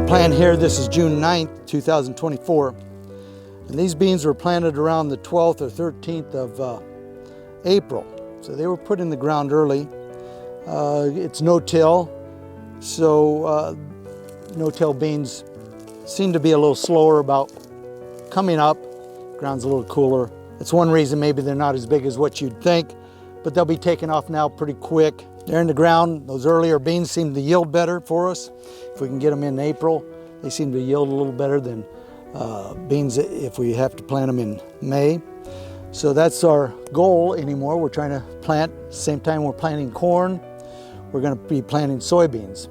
plant here, this is June 9th, 2024. And these beans were planted around the 12th or 13th of April. So they were put in the ground early. It's no-till, so no-till beans seem to be a little slower about coming up. Ground's a little cooler. That's one reason maybe they're not as big as what you'd think, but they'll be taking off now pretty quick. They're in the ground. Those earlier beans seem to yield better for us. If we can get them in April, they seem to yield a little better than beans if we have to plant them in May. So that's our goal anymore. We're trying to plant, same time we're planting corn, we're going to be planting soybeans.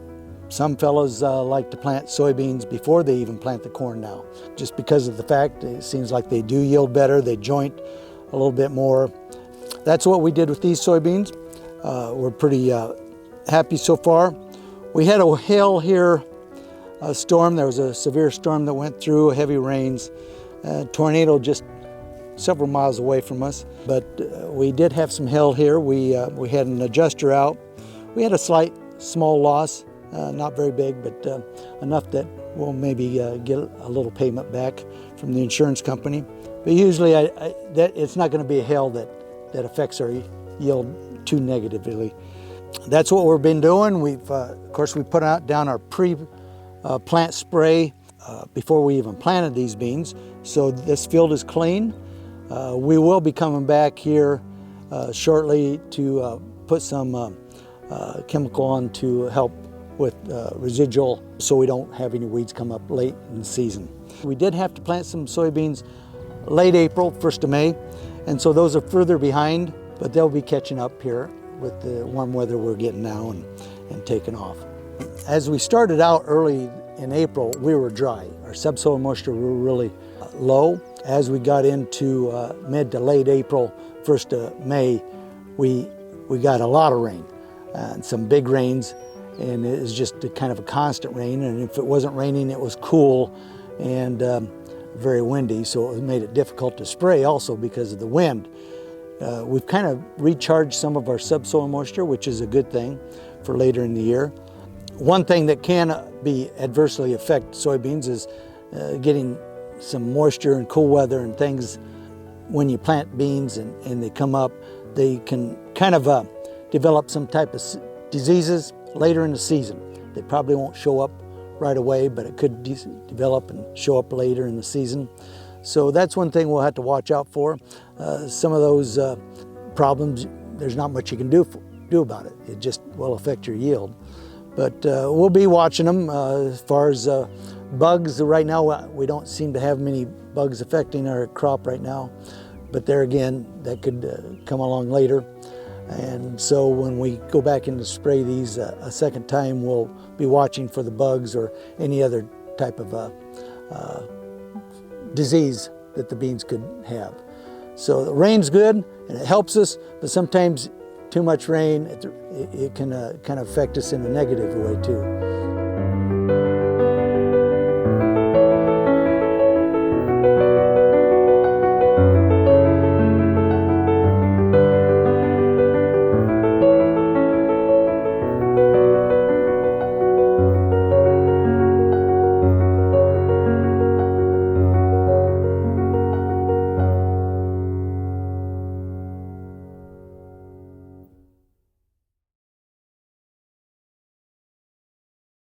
Some fellows like to plant soybeans before they even plant the corn now, just because of the fact it seems like they do yield better, they joint a little bit more. That's what we did with these soybeans. We're pretty happy so far. We had a hail here, a storm. There was a severe storm that went through, heavy rains, tornado just several miles away from us. But we did have some hail here. We had an adjuster out. We had a small loss, not very big, but enough that we'll maybe get a little payment back from the insurance company. But usually it's not going to be a hail that affects our yield too negatively. That's what we've been doing. Of course, we put down our pre-plant spray before we even planted these beans. So this field is clean. We will be coming back here shortly to put some chemical on to help with residual so we don't have any weeds come up late in the season. We did have to plant some soybeans late April, 1st of May, and so those are further behind, but they'll be catching up here with the warm weather we're getting now and taking off. As we started out early in April, we were dry. Our subsoil moisture were really low. As we got into mid to late April, 1st of May, we got a lot of rain, and some big rains, and it was just kind of a constant rain, and if it wasn't raining, it was cool and very windy, so it made it difficult to spray also because of the wind. We've kind of recharged some of our subsoil moisture, which is a good thing for later in the year. One thing that can adversely affect soybeans is getting some moisture and cool weather and things. When you plant beans and they come up, they can kind of develop some type of diseases later in the season. They probably won't show up right away, but it could develop and show up later in the season. So that's one thing we'll have to watch out for. Some of those problems, there's not much you can do about it. It just will affect your yield. But we'll be watching them. As far as bugs, right now we don't seem to have many bugs affecting our crop right now. But there again, that could come along later. And so when we go back in to spray these a second time, we'll be watching for the bugs or any other type of disease that the beans could have. So the rain's good and it helps us, but sometimes too much rain, it can kind of affect us in a negative way too.